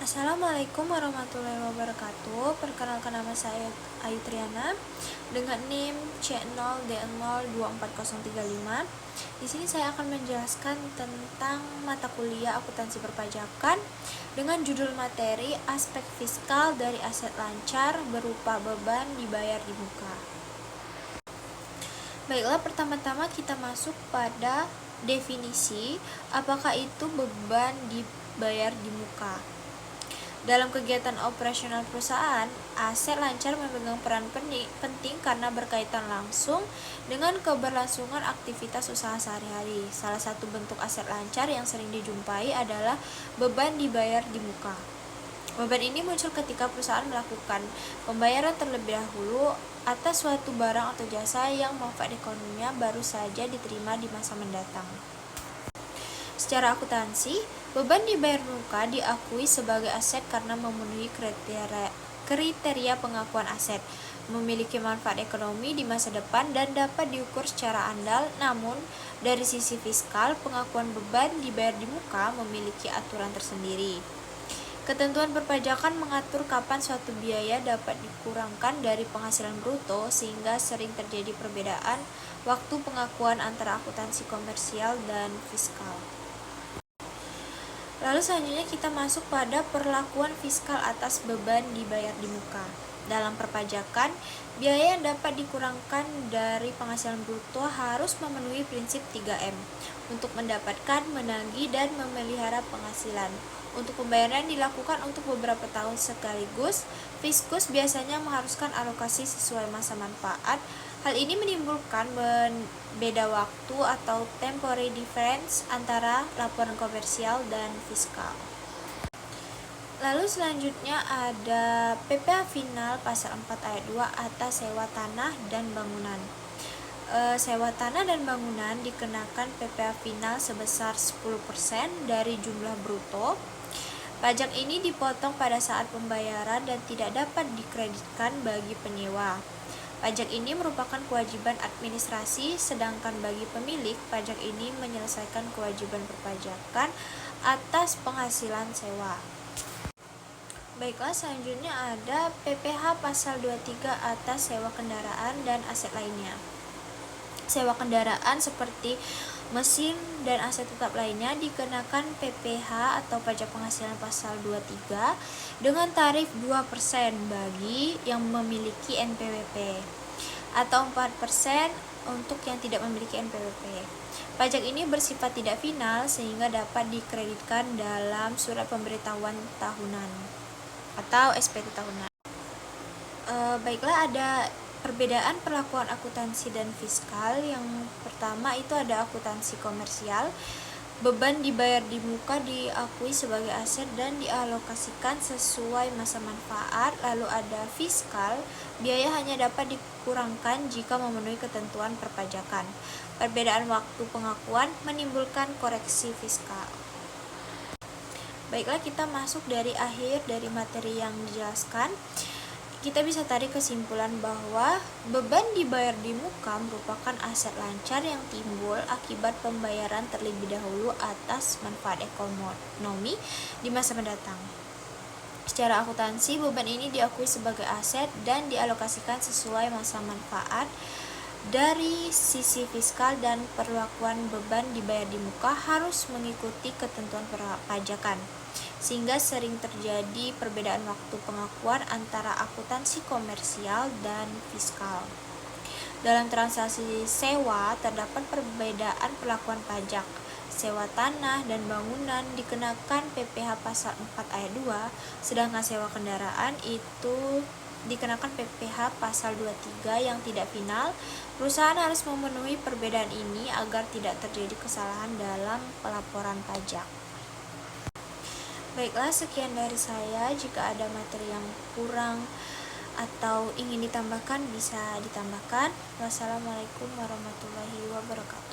Assalamualaikum warahmatullahi wabarakatuh. Perkenalkan, nama saya Ayu Triana dengan NIM C0D02435. Di sini saya akan menjelaskan tentang mata kuliah akuntansi perpajakan dengan judul materi aspek fiskal dari aset lancar berupa beban dibayar di muka. Baiklah, pertama-tama kita masuk pada definisi apakah itu beban dibayar di muka. Dalam kegiatan operasional perusahaan, aset lancar memegang peran penting karena berkaitan langsung dengan keberlangsungan aktivitas usaha sehari-hari. Salah satu bentuk aset lancar yang sering dijumpai adalah beban dibayar di muka. Beban ini muncul ketika perusahaan melakukan pembayaran terlebih dahulu atas suatu barang atau jasa yang manfaat ekonominya baru saja diterima di masa mendatang. Secara akuntansi, beban dibayar muka diakui sebagai aset karena memenuhi kriteria pengakuan aset, memiliki manfaat ekonomi di masa depan, dan dapat diukur secara andal. Namun, dari sisi fiskal, pengakuan beban dibayar di muka memiliki aturan tersendiri. Ketentuan perpajakan mengatur kapan suatu biaya dapat dikurangkan dari penghasilan bruto, sehingga sering terjadi perbedaan waktu pengakuan antara akuntansi komersial dan fiskal. Lalu selanjutnya kita masuk pada perlakuan fiskal atas beban dibayar di muka. Dalam perpajakan, biaya yang dapat dikurangkan dari penghasilan bruto harus memenuhi prinsip 3M untuk mendapatkan, menagih, dan memelihara penghasilan. Untuk pembayaran dilakukan untuk beberapa tahun sekaligus, fiskus biasanya mengharuskan alokasi sesuai masa manfaat. Hal ini menimbulkan beda waktu atau temporary difference antara laporan komersial dan fiskal. Lalu selanjutnya ada PPh final pasal 4 ayat 2 atas sewa tanah dan bangunan. Sewa tanah dan bangunan dikenakan PPh final sebesar 10% dari jumlah bruto. Pajak ini dipotong pada saat pembayaran dan tidak dapat dikreditkan bagi penyewa. Pajak ini merupakan kewajiban administrasi, sedangkan bagi pemilik, pajak ini menyelesaikan kewajiban perpajakan atas penghasilan sewa. Baiklah, selanjutnya ada PPh pasal 23 atas sewa kendaraan dan aset lainnya. Sewa kendaraan seperti mesin dan aset tetap lainnya dikenakan PPh atau pajak penghasilan pasal 23 dengan tarif 2% bagi yang memiliki NPWP atau 4% untuk yang tidak memiliki NPWP. Pajak ini bersifat tidak final sehingga dapat dikreditkan dalam surat pemberitahuan tahunan atau SPT tahunan. Baiklah, ada perbedaan perlakuan akuntansi dan fiskal. Yang pertama itu ada akuntansi komersial. Beban dibayar di muka diakui sebagai aset dan dialokasikan sesuai masa manfaat. Lalu ada fiskal, biaya hanya dapat dikurangkan jika memenuhi ketentuan perpajakan. Perbedaan waktu pengakuan menimbulkan koreksi fiskal. Baiklah, kita masuk dari akhir dari materi yang dijelaskan. Kita bisa tarik kesimpulan bahwa beban dibayar di muka merupakan aset lancar yang timbul akibat pembayaran terlebih dahulu atas manfaat ekonomi di masa mendatang. Secara akuntansi, beban ini diakui sebagai aset dan dialokasikan sesuai masa manfaat. Dari sisi fiskal dan perlakuan beban dibayar di muka harus mengikuti ketentuan perpajakan, sehingga sering terjadi perbedaan waktu pengakuan antara akuntansi komersial dan fiskal. Dalam transaksi sewa terdapat perbedaan perlakuan pajak. Sewa tanah dan bangunan dikenakan PPh pasal 4 ayat 2, sedangkan sewa kendaraan itu dikenakan PPh pasal 23 yang tidak final. Perusahaan harus memenuhi perbedaan ini agar tidak terjadi kesalahan dalam pelaporan pajak. Baiklah, sekian dari saya. Jika ada materi yang kurang atau ingin ditambahkan, bisa ditambahkan. Wassalamualaikum warahmatullahi wabarakatuh.